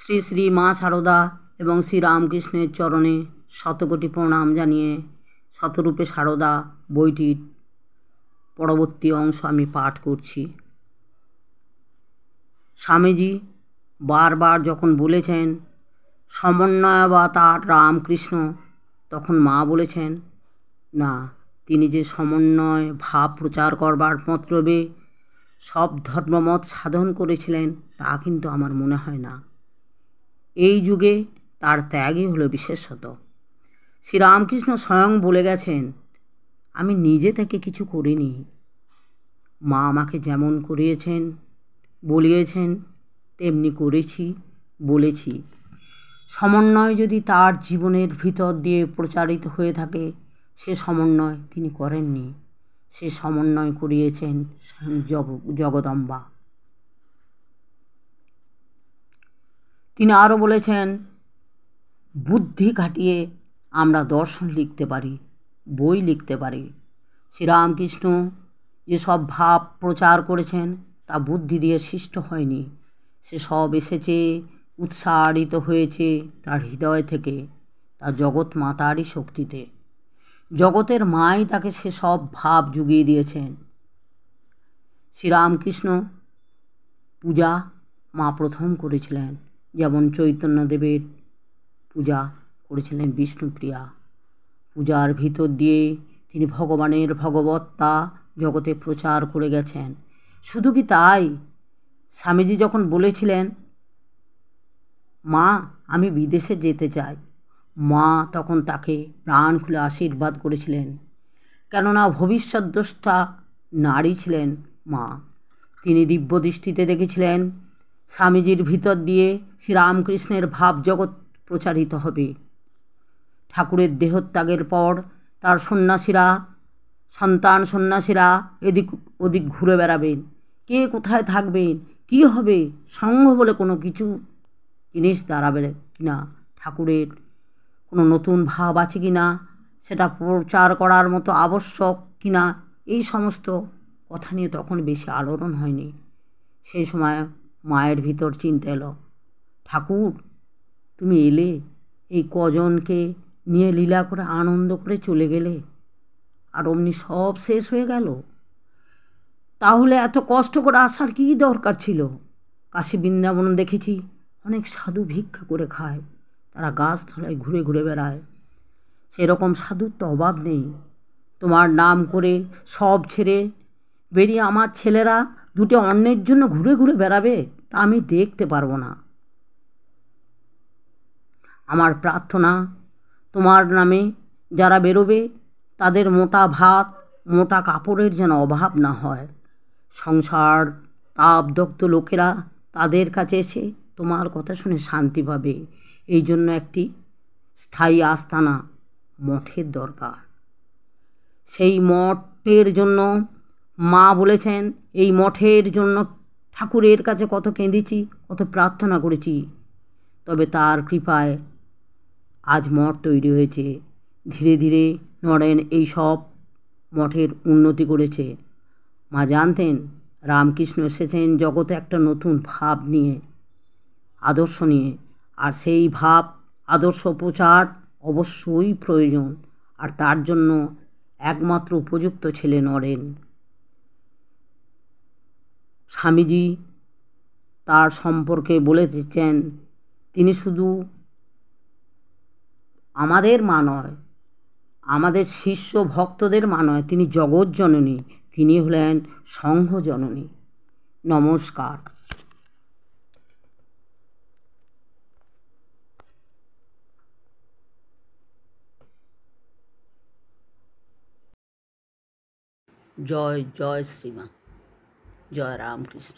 শ্রী শ্রী মা সারদা এবং শ্রীরামকৃষ্ণের চরণে শতকোটি প্রণাম জানিয়ে শতরূপে সারদা বইটির পরবর্তী অংশ আমি পাঠ করছি। স্বামীজি বারবার যখন বলেছেন সমন্বয় বা তার রামকৃষ্ণ, তখন মা বলেছেন না, তিনি যে সমন্বয় ভাব প্রচার করবার মতলবে সব ধর্মমত সাধন করেছিলেন তা কিন্তু আমার মনে হয় না। এই যুগে তার ত্যাগই হলো বিশেষত। শ্রীরামকৃষ্ণ স্বয়ং বলে গেছেন, আমি নিজে থেকে কিছু করিনি, মা আমাকে যেমন করিয়েছেন বলিয়েছেন তেমনি করেছি, বলেছি। সমন্বয় যদি তার জীবনের ভিতর দিয়ে প্রচারিত হয়ে থাকে, সে সমন্বয় তিনি করেননি, সে সমন্বয় করিয়েছেন স্বয়ং জগদম্বা। তিনি আরও বলেছেন, বুদ্ধি খাটিয়ে আমরা দর্শন লিখতে পারি, বই লিখতে পারি। শ্রীরামকৃষ্ণ যেসব ভাব প্রচার করেছেন তা বুদ্ধি দিয়ে সৃষ্ট হয়নি, সে সব এসেছে, উৎসারিত হয়েছে তার হৃদয় থেকে, তার জগৎ মাতারই শক্তিতে। জগতের মাই তাকে সেসব ভাব জুগিয়ে দিয়েছেন। শ্রীরামকৃষ্ণ পূজা মা প্রথম করেছিলেন, যেমন চৈতন্যদেবের পূজা করেছিলেন বিষ্ণুপ্রিয়া। পূজার ভিতর দিয়ে তিনি ভগবানের ভগবত্তা জগতে প্রচার করে গেছেন। শুধু কি তাই, স্বামীজি যখন বলেছিলেন মা আমি বিদেশে যেতে চাই, মা তখন তাকে প্রাণ খুলে আশীর্বাদ করেছিলেন, কেননা ভবিষ্যৎ দ্রষ্টা নারী ছিলেন মা। তিনি দিব্য দৃষ্টিতে দেখেছিলেন স্বামীজির ভিতর দিয়ে শ্রীরামকৃষ্ণের ভাব জগৎ প্রচারিত হবে। ঠাকুরের দেহত্যাগের পর তার সন্ন্যাসীরা এদিক ওদিক ঘুরে বেড়াবেন, কে কোথায় থাকবেন, কী হবে, সঙ্ঘ বলে কোনো কিছু জিনিস দাঁড়াবে কিনা, ঠাকুরের কোনো নতুন ভাব আছে কিনা, সেটা প্রচার করার মতো আবশ্যক কিনা, এই সমস্ত কথা নিয়ে তখন বেশি আলোড়ন হয়নি। সেই সময় মায়ের ভিতর চিন্তা এলো, ঠাকুর তুমি এলে, এই কজনকে নিয়ে লীলা করে আনন্দ করে চলে গেলে, আর অমনি সব শেষ হয়ে গেল। তাহলে এত কষ্ট করে আসার কী দরকার ছিল? কাশী বৃন্দাবন দেখেছি অনেক সাধু ভিক্ষা করে খায়, তারা গাছতলায় ঘুরে ঘুরে বেড়ায়, সেরকম সাধুর তো অভাব নেই। তোমার নাম করে সব ছেড়ে বেরিয়ে আমার ছেলেরা দুটো অন্যের জন্য ঘুরে ঘুরে বেড়াবে, তা আমি দেখতে পারবো না। আমার প্রার্থনা তোমার নামে যারা বেরোবে তাদের মোটা ভাত মোটা কাপড়ের যেন অভাব না হয়। সংসার তাপদগ্ধ লোকেরা তাদের কাছে এসে তোমার কথা শুনে শান্তি পাবে। এই জন্য একটি স্থায়ী আস্তানা মঠের দরকার। সেই মঠের জন্য মা বলেছেন, এই মঠের জন্য ঠাকুরের কাছে কত কেঁদেছি, কত প্রার্থনা করেছি, তবে তার কৃপায় আজ মঠ তৈরি হয়েছে। ধীরে ধীরে নরেন এই সব মঠের উন্নতি করেছে। মা জানতেন রামকৃষ্ণ এসেছেন জগতে একটা নতুন ভাব নিয়ে, আদর্শ নিয়ে, আর সেই ভাব আদর্শ প্রচার অবশ্যই প্রয়োজন, আর তার জন্য একমাত্র উপযুক্ত ছিলেন নরেন। স্বামীজি তার সম্পর্কে বলে দিচ্ছেন, তিনি শুধু আমাদের মা নয়, আমাদের শিষ্য ভক্তদের মা নয়, তিনি জগৎ জননী, তিনি হলেন সংঘ জননী। নমস্কার। জয় জয় শ্রীমা, জয় রামকৃষ্ণ।